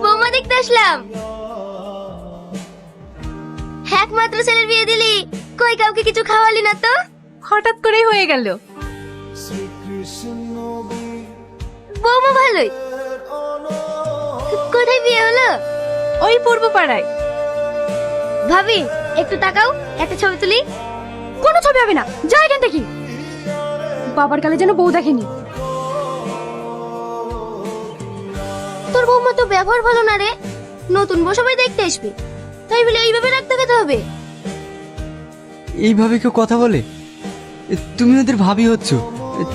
বৌমা দেখতে আসলাম। একমাত্র ছেলের বিয়ে দিলি, কই কাউকে কিছু খাওয়ালি না তো? হঠাৎ করেই হয়ে গেল। বৌমা ভালোই। কোথায় বিয়ে হলো? ওই পূর্ব পাড়ায়। ভাবি একটু তাকাও, একটা ছবি তুলি। কোনো ছবি হবে না, যা এখান থেকে। বাবার কালে যেন বউ দেখেনি। তোর বৌমা তো ব্যবহার ভালো না রে, নতুন বউ সবাই দেখতে আসবে, তাই বলে এইভাবে রাখতে খেতে হবে? এইভাবে কেউ কথা বলে? তুমি ওদের ভাবি হচ্ছ,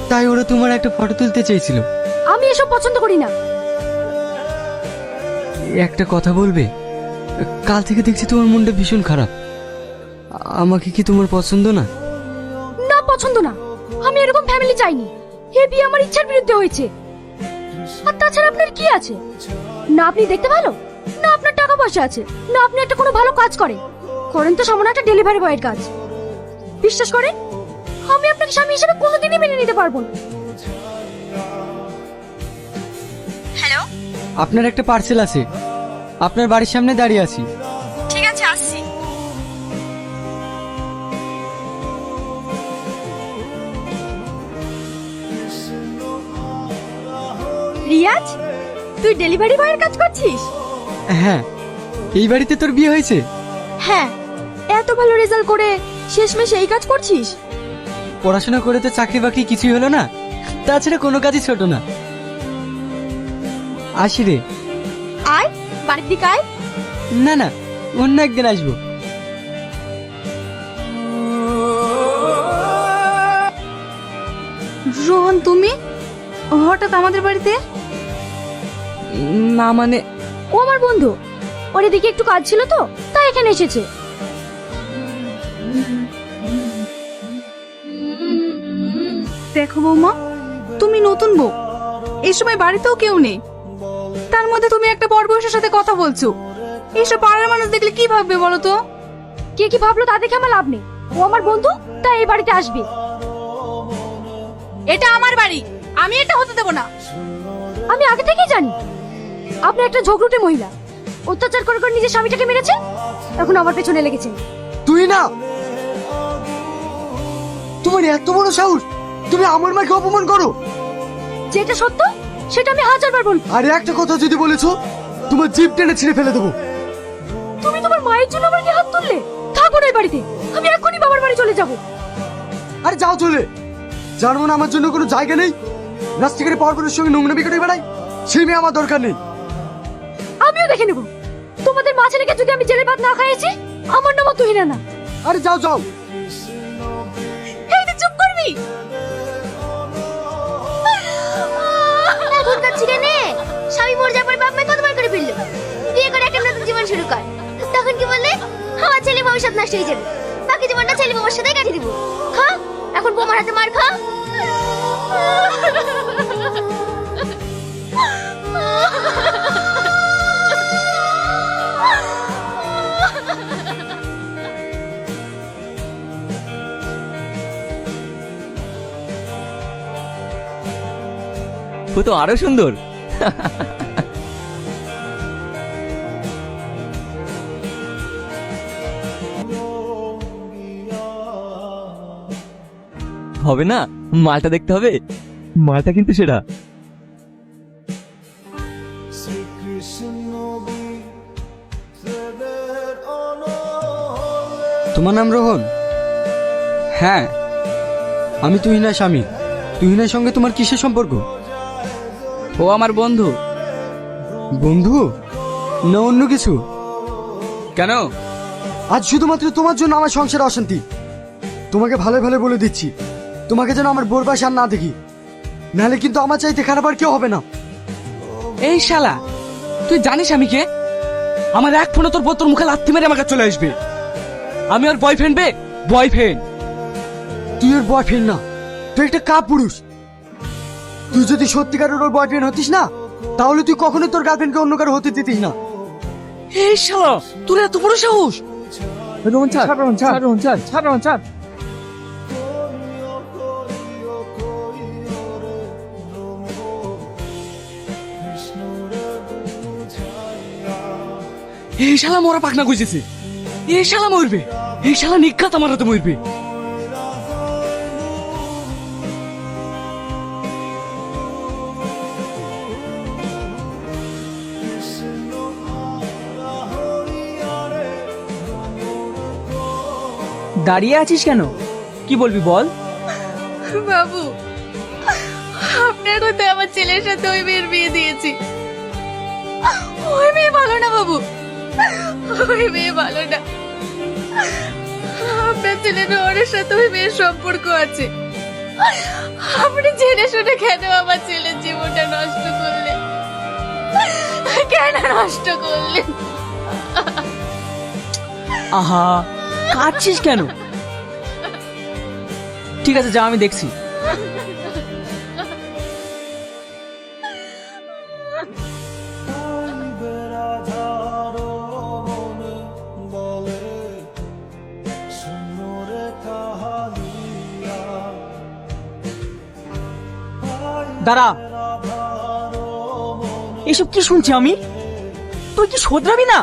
তাই ওরা তোমার একটা ফটো তুলতে চেয়েছিল। আমি এসব পছন্দ করি না। একটা কথা বলবে? কাল থেকে দেখছি তোমার মনটা ভীষণ খারাপ। আমাকে কি তোমার পছন্দ না? না, পছন্দ না। আমি এরকম ফ্যামিলি চাইনি। এ বিয়ে আমার ইচ্ছার বিরুদ্ধে হয়েছে। আর তাছাড়া আপনার কি আছে? না আপনি দেখতে ভালো, না আপনার টাকা পয়সা আছে, না আপনি একটা কোনো ভালো কাজ করেন। করেন তো সামান্য একটা ডেলিভারি বয়ের কাজ। বিশ্বাস করেন, আমি আপনাকে স্বামী হিসেবে কোনোদিনই মেনে নিতে পারবো না। হ্যালো, আপনার একটা পার্সেল আছে, আপনার বাড়ির সামনে দাঁড়িয়ে আছি। ঠিক আছে, আসছি। রিয়াজ, তুই ডেলিভারি বয়ের কাজ করছিস? হ্যাঁ, এই বাড়িতে তোর বিয়ে হয়েছে? হ্যাঁ। এত ভালো রেজাল্ট করে শেষমেশ এই কাজ করছিস? পড়াশোনা করে তো চাকরি বাকরি কিছুই হলো না, তাছাড়া কোনো কাজই ছোট না। আসি রে। আয়, বাড়ির দিকে আয়। না না, অন্য একদিন আসবো। রোহন, তুমি হঠাৎ আমাদের বাড়িতে? না মানে, ও আমার বন্ধু, ওর এদিকে একটু কাজ ছিল তো, তাই এখানে এসেছে। দেখো বৌমা, তুমি নতুন বউ, এই সময় বাড়িতেও কেউ নেই, তার মধ্যে তুমি একটা বড় বয়সের সাথে কথা বলছো। এইসব পাড়ার মানুষ দেখলে কি ভাববে বলো তো? কে কি ভাবলো তা দেখে আমার লাভ নেই। ও আমার বন্ধু, তাই এই বাড়িতে আসবে। এটা আমার বাড়ি, আমি এটা হতে দেব না। আমি আগে থেকেই জানি আপনি একটা ঝগড়ুটে মহিলা, অত্যাচার করে করে নিজের স্বামীটাকে মেরেছেন, এখন আমার পেছনে লেগেছেন। তুই না, তোমার এত বড় সাহস, তুমি আমার মাকে অপমান করো? যেটা সত্য সেটা আমি হাজারবার বলবো। আর একটা কথা যদি বলেছো, তোমার জিভ টেনে ছিঁড়ে ফেলে দেবো। তুমি তোমার মায়ের জন্য আমার গায়ে হাত তুললে? থাকো না এই বাড়িতে, আমি এখনই বাবার বাড়ি চলে যাব। আরে যাও চলে, যার মনে আমার জন্য কোনো জায়গা নেই, রাস্তাঘাটে পরপরের সঙ্গে নোংরামি করে বেড়াই, সেই মেয়ে আমার দরকার নেই। আমিও দেখে নেব, তোমাদের মাঝে রেখে যদি আমি জেলে ভাত না খাইয়েছি, আমার নামও তুহিনা না। আরে যাও যাও। এই তুই চুপ করবি? এখন কাচ্ছি কেনে? স্বামী মরে যাবার বাপ মা কতবার করে ফেললো, বিয়ে করে একটা নতুন জীবন শুরু কর। তখন কি বললে? আমার ছেলে ভবিষ্যৎ নষ্ট হয়ে যাবে, বাকি জীবনটা ছেলে বাবার সাথে কাটিয়ে দিব। খা, এখন বৌমার হাতে মার খা। ও তো আরো সুন্দর। হবে না, মালটা দেখতে হবে, মালটা কিন্তু সেটা। তোমার নাম রোহন? হ্যাঁ, আমি তুহিনার স্বামী। তুহিনার সঙ্গে তোমার কিসের সম্পর্ক? ও আমার বন্ধু। বন্ধু না অন্য কিছু? কেন? আজ শুধুমাত্র তোমার জন্য আমার সংসারে অশান্তি। তোমাকে ভালো ভালো বলে দিচ্ছি, তোমাকে যেন আমার বোর পাশে আর না দেখি, নাহলে কিন্তু আমার চাইতে খারাপ আর কেউ হবে না। এই শালা, তুই জানিস আমি কে? আমার এক ফোনে তোর তোর মুখে লাথি মেরে আমাকে চলে আসবে। আমি ওর বয়ফ্রেন্ড বে, বয়ফ্রেন্ড। তুই ওর বয়ফ্রেন্ড না, তুই একটা কাপুরুষ। তুই যদি সত্যিকারের ওর বয়ফ্রেন্ড হতিস না, তাহলে তুই কখনোই তোর গার্লফ্রেন্ডকে অন্য কারো হতে দিতিস না। এই শালা, তোর এত বড় সাহস! রোহন ছাড়, রোহন ছাড়, রোহন ছাড়, ছাড় রোহন ছাড়। এই শালা মরা পাকনা গুজেছে, এই শালা মরবে, এই শালা নিঘাত আমার হাতে মরবে। দাঁড়িয়ে আছিস কেন? কি বলবি বল। বাবু, আপনার কথা আমার ছেলের সাথে ওই মেয়ের বিয়ে দিয়েছি। ওই মেয়ে ভালো না বাবু, ওই মেয়ে ভালো না। আপনার ছেলের ওর সাথে ওই মেয়ের সম্পর্ক আছে। আপনি জেনে শুনে কেন আমার ছেলের জীবনটা নষ্ট করলেন? কেন নষ্ট করলেন? আহা, কাঁদছিস কেন? ঠিক আছে যা, আমি দেখছি। দাঁড়া, এসব কি শুনছি আমি? তুই কি শোধরাবি না?